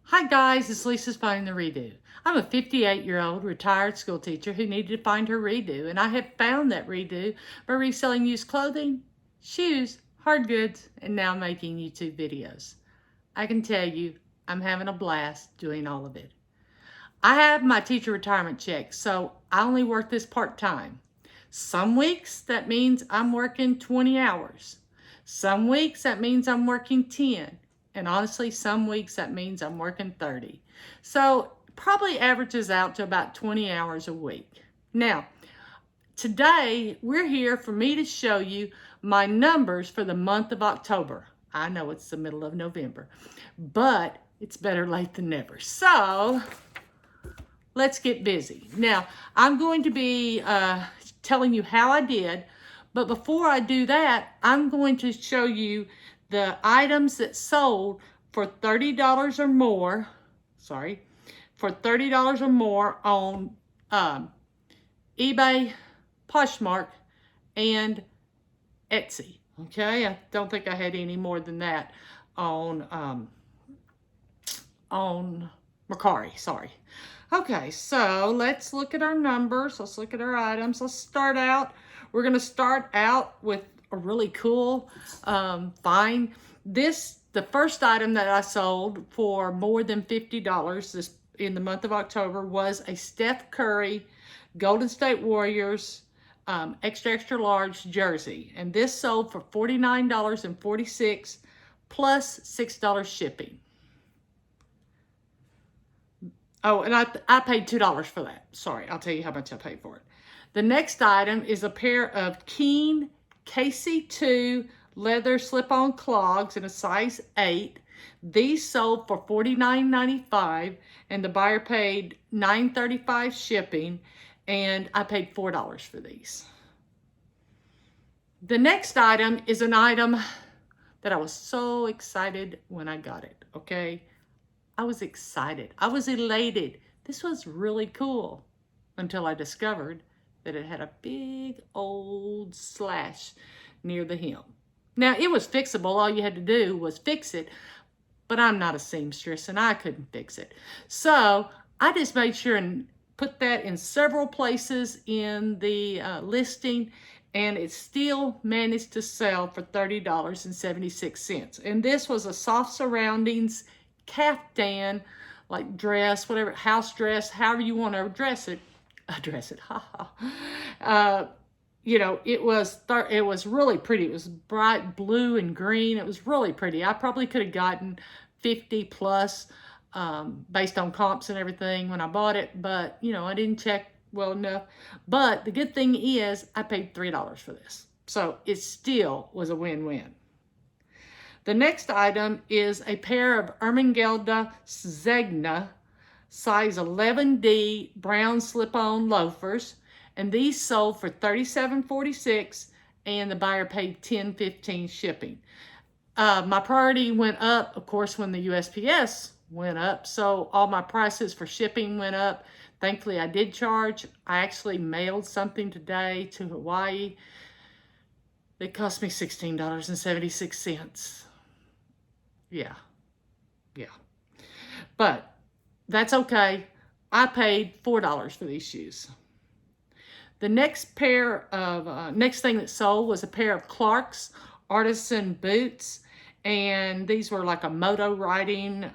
Hi guys, it's Lisa's Finding the Redo. I'm a 58-year-old retired school teacher who needed to find her redo, and I have found that redo by reselling used clothing, shoes, hard goods, and now making YouTube videos. I can tell you, I'm having a blast doing all of it. I have my teacher retirement check, so I only work this part-time. Some weeks that means I'm working 20 hours. Some weeks that means I'm working 10. And honestly, some weeks that means I'm working 30. So probably averages out to about 20 hours a week. Now, today we're here for me to show you my numbers for the month of October. I know it's the middle of November, but it's better late than never. So let's get busy. Now, I'm going to be telling you how I did, but before I do that, I'm going to show you the items that sold for $30 or more, for $30 or more on eBay, Poshmark, and Etsy. Okay, I don't think I had any more than that on Mercari, sorry. Okay, so let's look at our numbers. Let's look at our items. Let's start out. We're going to start out with a really cool find. The first item that I sold for more than $50 in the month of October was a Steph Curry Golden State Warriors extra large jersey. And this sold for $49.46 plus $6 shipping. Oh, and I paid $2 for that. Sorry, I'll tell you how much I paid for it. The next item is a pair of Keen KC2 leather slip-on clogs in a size 8. These sold for $49.95, and the buyer paid $9.35 shipping, and I paid $4 for these. The next item is an item that I was so excited when I got it, okay? I was excited. I was elated. This was really cool until I discovered that it had a big old slash near the hem. Now, it was fixable. All you had to do was fix it, but I'm not a seamstress and I couldn't fix it. So I just made sure and put that in several places in the listing, and it still managed to sell for $30.76. And this was a soft surroundings caftan, like dress, whatever, house dress, however you want to dress it, you know, it was really pretty. It was bright blue and green. It was really pretty. I probably could have gotten 50 plus based on comps and everything when I bought it, but you know, I didn't check well enough. But the good thing is I paid $3 for this, so it still was a win-win. The next item is a pair of Ermengelda Zegna size 11D brown slip-on loafers, and these sold for $37.46, and the buyer paid $10.15 shipping. My priority went up, of course, when the USPS went up, so all my prices for shipping went up. Thankfully, I did charge. I actually mailed something today to Hawaii. It cost me $16.76. Yeah. But that's okay. I paid $4 for these shoes. The next pair of, next thing that sold was a pair of Clogs Artisan boots. And these were like a moto riding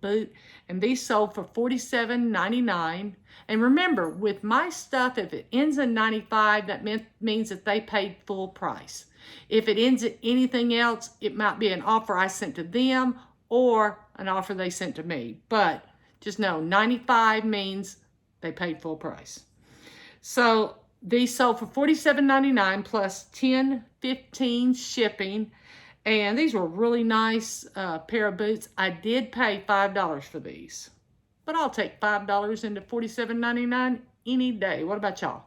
boot. And these sold for $47.99. And remember, with my stuff, if it ends in 95, that means that they paid full price. If it ends at anything else, it might be an offer I sent to them or an offer they sent to me. But just know, 95 means they paid full price. So these sold for $47.99 plus $10.15 shipping. And these were really nice pair of boots. I did pay $5 for these, but I'll take $5 into $47.99 any day. What about y'all?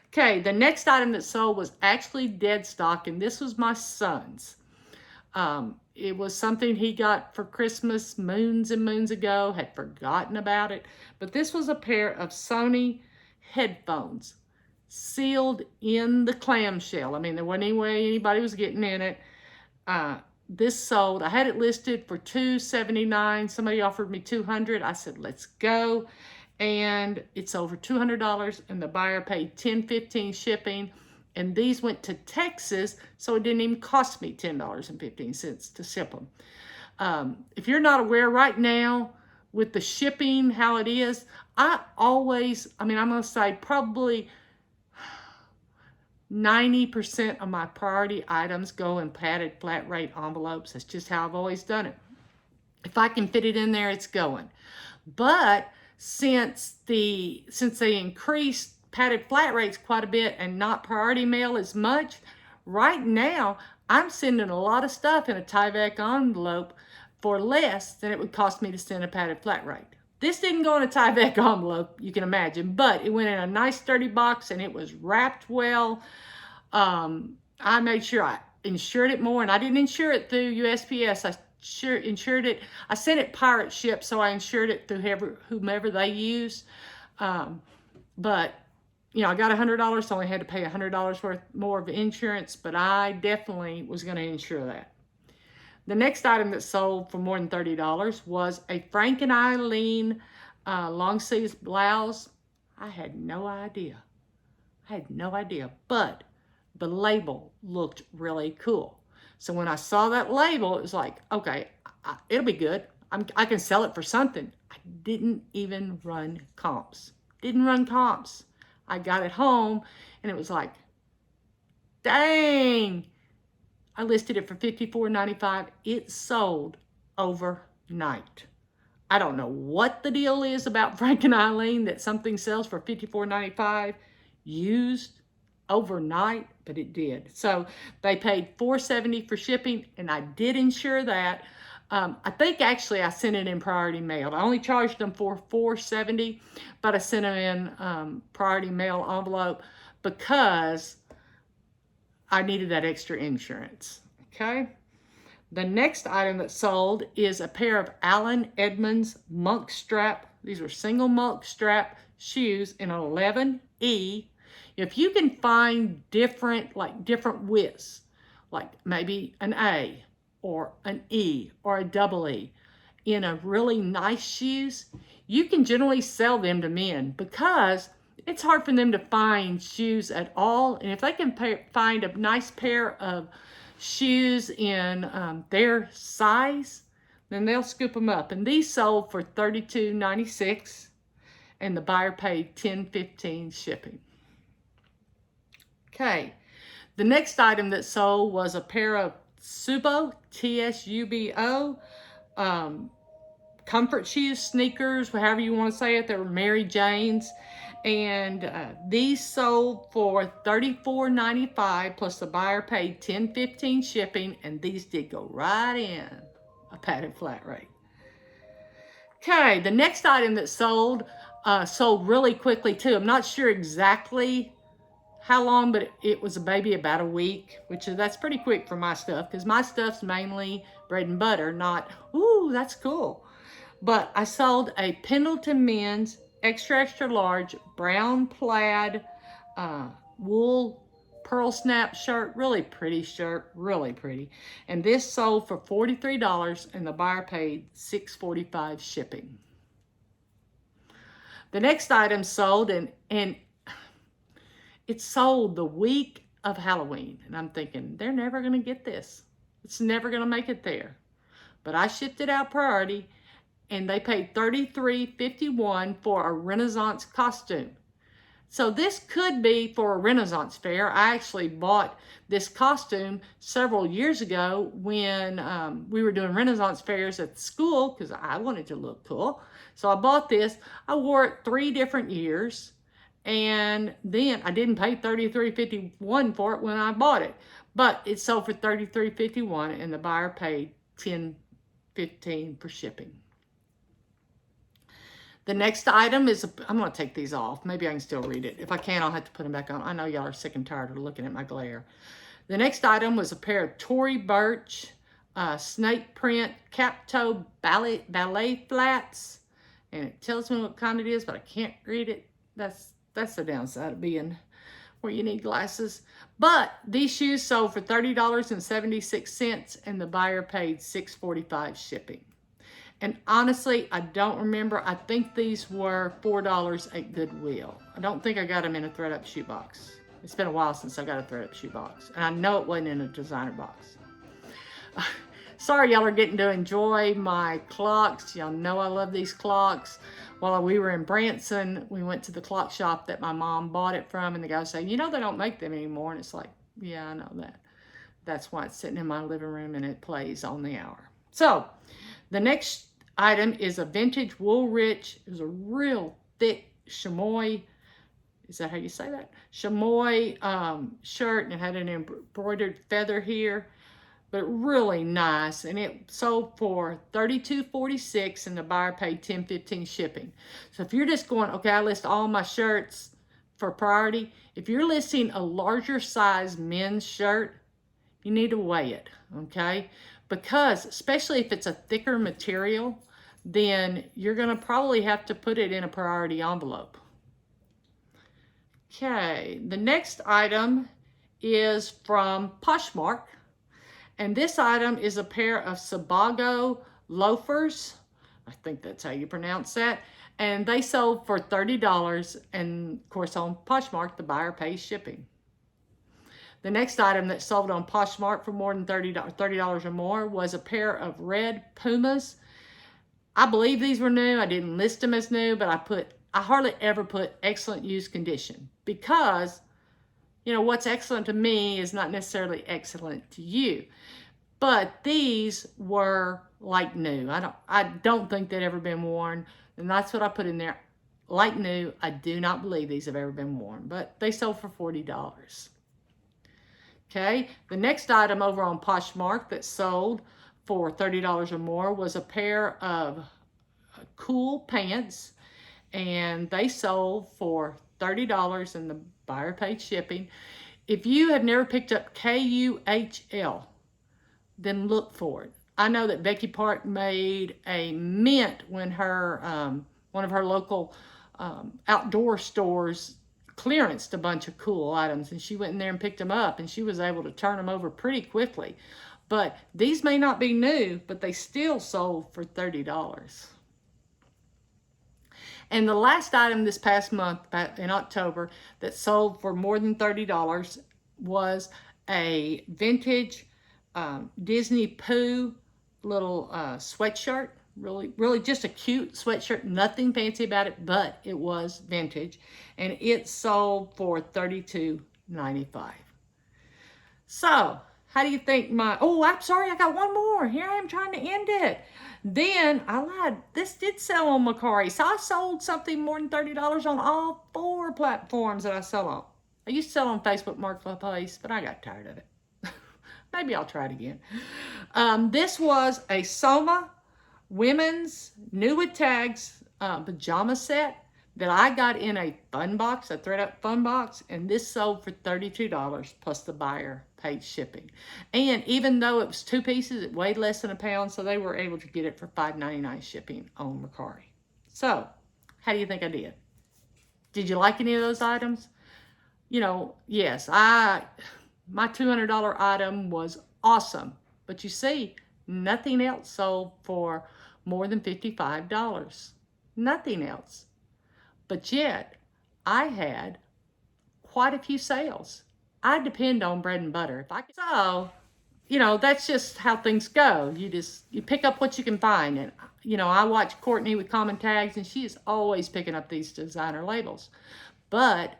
Okay, the next item that sold was actually dead stock, and this was my son's. It was something he got for Christmas moons and moons ago, had forgotten about it. But this was a pair of Sony Headphones, sealed in the clamshell. I mean, there wasn't any way anybody was getting in it. this sold. I had it listed for $279. Somebody offered me $200. I said, let's go. And it's over $200, and the buyer paid $10.15 shipping. And these went to Texas, so it didn't even cost me $10.15 to ship them. If you're not aware right now with the shipping, how it is, I'm going to say probably 90% of my priority items go in padded flat rate envelopes. That's just how I've always done it. If I can fit it in there, it's going. But since they increased padded flat rates quite a bit and not priority mail as much, right now I'm sending a lot of stuff in a Tyvek envelope for less than it would cost me to send a padded flat rate. This didn't go in a Tyvek envelope, you can imagine, but it went in a nice sturdy box and it was wrapped well. I made sure I insured it more, and I didn't insure it through USPS. I insured it. I sent it pirate ship, so I insured it through whomever they use. But you know, I got $100, so I only had to pay $100 worth more of insurance, but I definitely was going to insure that. The next item that sold for more than $30 was a Frank and Eileen long sleeves blouse. I had no idea. But the label looked really cool. So when I saw that label, it was like, okay, it'll be good. I can sell it for something. I didn't even run comps. I got it home and it was like, dang. I listed it for $54.95. It sold overnight. I don't know what the deal is about Frank and Eileen that something sells for $54.95 used overnight, but it did. So they paid $470 for shipping, and I did insure that. I think actually I sent it in priority mail. I only charged them for $470, but I sent them in priority mail envelope because I needed that extra insurance. Okay. The next item that sold is a pair of Allen Edmonds monk strap. These are single monk strap shoes in 11E. If you can find different widths, like maybe an A or an E or a double E in a really nice shoes, you can generally sell them to men because it's hard for them to find shoes at all. And if they can find a nice pair of shoes in their size, then they'll scoop them up. And these sold for $32.96, and the buyer paid $10.15 shipping. Okay, the next item that sold was a pair of Tsubo, T-S-U-B-O, comfort shoes, sneakers, however you want to say it. They were Mary Jane's. And these sold for $34.95, plus the buyer paid $10.15 shipping, and these did go right in a padded flat rate. Okay, the next item that sold really quickly too. I'm not sure exactly how long, but it was maybe about a week, that's pretty quick for my stuff, because my stuff's mainly bread and butter, not, ooh, that's cool. But I sold a Pendleton Men's extra large brown plaid wool pearl snap shirt. Really pretty shirt, really pretty. And this sold for $43, and the buyer paid $6.45 shipping. The next item sold, and it sold the week of Halloween. And I'm thinking, they're never going to get this. It's never going to make it there. But I shipped it out priority, and they paid $33.51 for a Renaissance costume. So this could be for a Renaissance fair. I actually bought this costume several years ago when we were doing Renaissance fairs at the school, because I wanted to look cool. So I bought this. I wore it 3 different years, and then I didn't pay $33.51 for it when I bought it. But it sold for $33.51, and the buyer paid $10.15 for shipping. The next item is, I'm going to take these off. Maybe I can still read it. If I can't, I'll have to put them back on. I know y'all are sick and tired of looking at my glare. The next item was a pair of Tory Burch snake print cap toe ballet flats. And it tells me what kind it is, but I can't read it. That's the downside of being where you need glasses. But these shoes sold for $30.76 and the buyer paid $6.45 shipping. And honestly, I don't remember. I think these were $4 at Goodwill. I don't think I got them in a thread-up shoebox. It's been a while since I got a thread-up shoebox. And I know it wasn't in a designer box. Sorry y'all are getting to enjoy my clocks. Y'all know I love these clocks. While we were in Branson, we went to the clock shop that my mom bought it from, and the guy was saying, you know, they don't make them anymore. And it's like, yeah, I know that. That's why it's sitting in my living room and it plays on the hour. So the next item is a vintage Woolrich. It was a real thick chamois. Is that how you say that? Chamois shirt, and it had an embroidered feather here, but really nice. And it sold for $32.46 and the buyer paid $10.15 shipping. So if you're just going, okay, I list all my shirts for priority. If you're listing a larger size men's shirt, you need to weigh it, okay? Because especially if it's a thicker material, then you're gonna probably have to put it in a priority envelope. Okay, the next item is from Poshmark. And this item is a pair of Sabago Loafers. I think that's how you pronounce that. And they sold for $30. And of course on Poshmark, the buyer pays shipping. The next item that sold on Poshmark for more than $30 or more was a pair of red Pumas. I believe these were new. I didn't list them as new, but I hardly ever put excellent used condition, because you know what's excellent to me is not necessarily excellent to you. But these were like new. I don't think they'd ever been worn, and that's what I put in there. Like new. I do not believe these have ever been worn, but they sold for $40. Okay, the next item over on Poshmark that sold for $30 or more was a pair of cool pants, and they sold for $30 and the buyer paid shipping. If you have never picked up KUHL, then look for it. I know that Becky Park made a mint when her one of her local outdoor stores clearanced a bunch of cool items, and she went in there and picked them up, and she was able to turn them over pretty quickly. But these may not be new, but they still sold for $30. And the last item this past month, in October, that sold for more than $30 was a vintage Disney Pooh little sweatshirt. Really just a cute sweatshirt. Nothing fancy about it, but it was vintage. And it sold for $32.95. So, how do you think oh, I'm sorry, I got one more. Here I am trying to end it. Then, I lied. This did sell on Mercari. So, I sold something more than $30 on all 4 platforms that I sell on. I used to sell on Facebook Marketplace, but I got tired of it. Maybe I'll try it again. This was a Soma women's new with tags pajama set that I got in a fun box, a thread-up fun box, and this sold for $32 plus the buyer paid shipping. And even though it was 2 pieces, it weighed less than a pound, so they were able to get it for $5.99 shipping on Mercari. So, how do you think I did? Did you like any of those items? You know, yes, my $200 item was awesome, but you see, nothing else sold for more than $55. Nothing else. But yet, I had quite a few sales. I depend on bread and butter. So, you know, that's just how things go. You pick up what you can find. And, you know, I watch Courtney with Common Tags, and she is always picking up these designer labels. But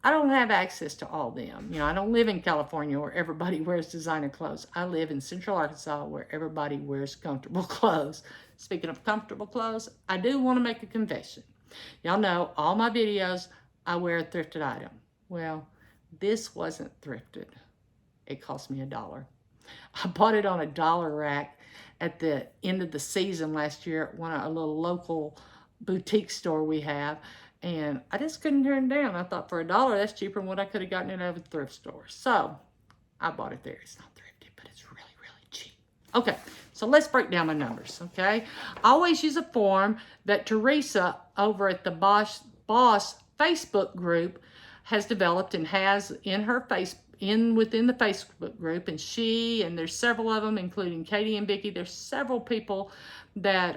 I don't have access to all them. You know, I don't live in California where everybody wears designer clothes. I live in Central Arkansas where everybody wears comfortable clothes. Speaking of comfortable clothes, I do want to make a confession. Y'all know all my videos, I wear a thrifted item. Well, this wasn't thrifted. It cost me $1. I bought it on a dollar rack at the end of the season last year at a little local boutique store we have. And I just couldn't turn it down. I thought for $1, that's cheaper than what I could have gotten it out of a thrift store. So I bought it there. It's not thrifted, but it's really, really cheap. Okay, so let's break down my numbers, okay? I always use a form that Teresa over at the Boss Facebook group has developed and has in her within the Facebook group, and there's several of them, including Katie and Vicki. There's several people that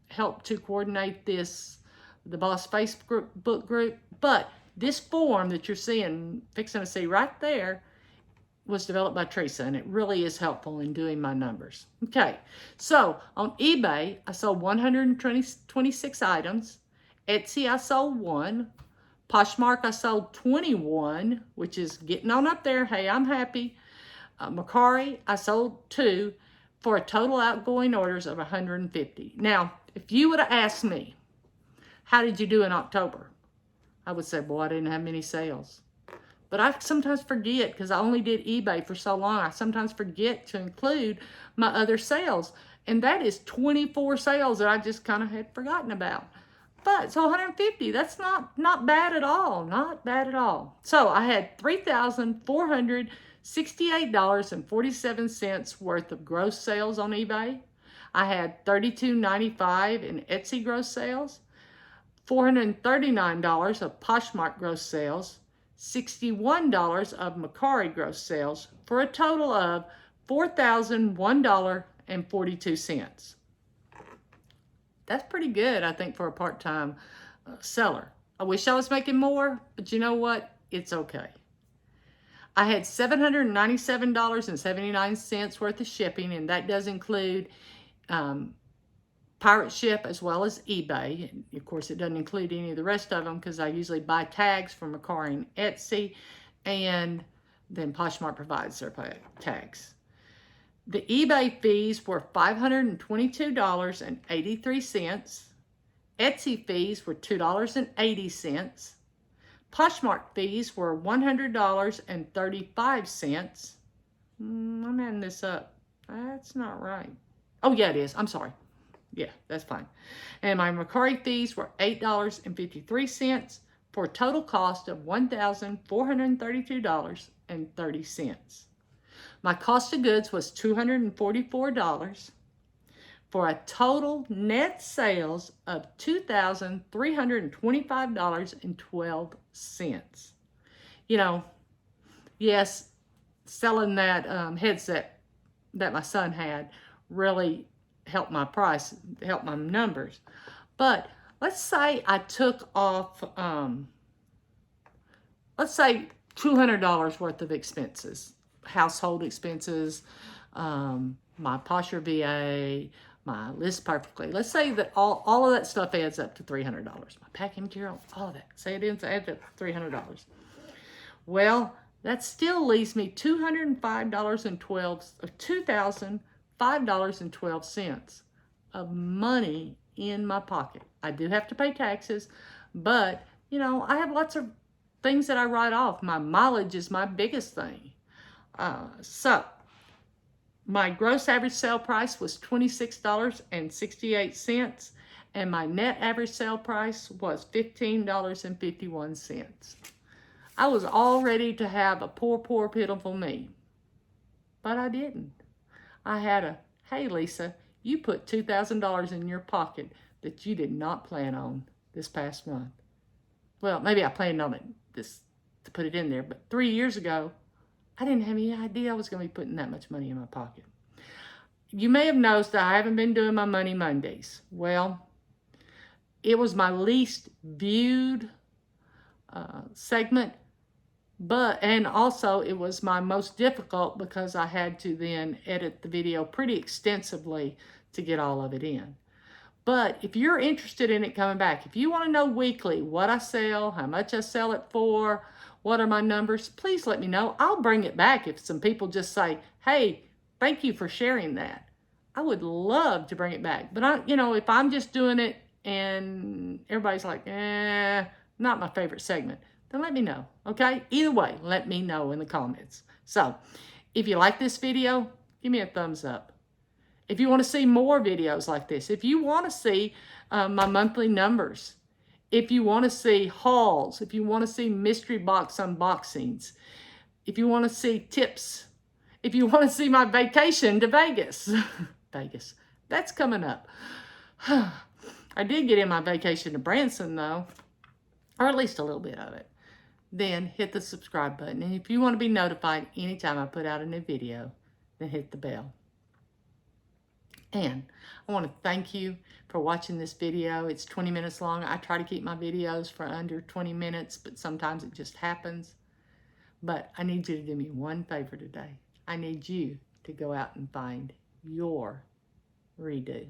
help to coordinate the Boss Facebook group. But this form that you're fixing to see right there, was developed by Teresa, and it really is helpful in doing my numbers. Okay, so on eBay, I sold 126 items. Etsy, I sold 1. Poshmark, I sold 21, which is getting on up there. Hey, I'm happy. Mercari, I sold 2 for a total outgoing orders of 150. Now, if you would have asked me, how did you do in October? I would say, boy, I didn't have many sales. But I sometimes forget, because I only did eBay for so long, I sometimes forget to include my other sales. And that is 24 sales that I just kind of had forgotten about. But, so 150, that's not bad at all. Not bad at all. So, I had $3,468.47 worth of gross sales on eBay. I had $32.95 in Etsy gross sales. $439 of Poshmark gross sales. $61 of Mercari gross sales, for a total of $4,001.42. That's pretty good, I think, for a part-time seller. I wish I was making more, but you know what? It's okay. I had $797.79 worth of shipping, and that does include Pirate Ship as well as eBay. And of course, it doesn't include any of the rest of them, because I usually buy tags from Mercari and Etsy, and then Poshmark provides their tags. The eBay fees were $522.83. Etsy fees were $2.80. Poshmark fees were $100.35. I'm adding this up. That's not right. Oh, yeah, it is. I'm sorry. Yeah, that's fine. And my Mercari fees were $8.53 for a total cost of $1,432.30. My cost of goods was $244 for a total net sales of $2,325.12. You know, yes, selling that headset that my son had really help my price, help my numbers. But let's say I took off, let's say $200 worth of expenses, household expenses, my Posher VA, my List Perfectly. Let's say that all of that stuff adds up to $300. My packing material, all of that. Say it adds up to $300. Well, that still leaves me $2,005.12 of money in my pocket. I do have to pay taxes, but, you know, I have lots of things that I write off. My mileage is my biggest thing. So, my gross average sale price was $26.68, and my net average sale price was $15.51. I was all ready to have a poor, pitiful me, but I didn't. I had hey, Lisa, you put $2,000 in your pocket that you did not plan on this past month. Well, maybe I planned on it to put it in there, but 3 years ago, I didn't have any idea I was going to be putting that much money in my pocket. You may have noticed that I haven't been doing my Money Mondays. Well, it was my least viewed segment, and also it was my most difficult, because I had to then edit the video pretty extensively to get all of it in. But if you're interested in it coming back, if you want to know weekly what I sell, how much I sell it for, what are my numbers, please let me know. I'll bring it back if some people just say, hey, thank you for sharing that. I would love to bring it back. But if I'm just doing it and everybody's like, not my favorite segment, then let me know, okay? Either way, let me know in the comments. So, if you like this video, give me a thumbs up. If you want to see more videos like this, if you want to see my monthly numbers, if you want to see hauls, if you want to see mystery box unboxings, if you want to see tips, if you want to see my vacation to Vegas, that's coming up. I did get in my vacation to Branson, though, or at least a little bit of it. then hit the subscribe button. And if you want to be notified anytime I put out a new video, then hit the bell. And I want to thank you for watching this video. It's 20 minutes long. I try to keep my videos for under 20 minutes, but sometimes it just happens. But I need you to do me one favor today. I need you to go out and find your redo.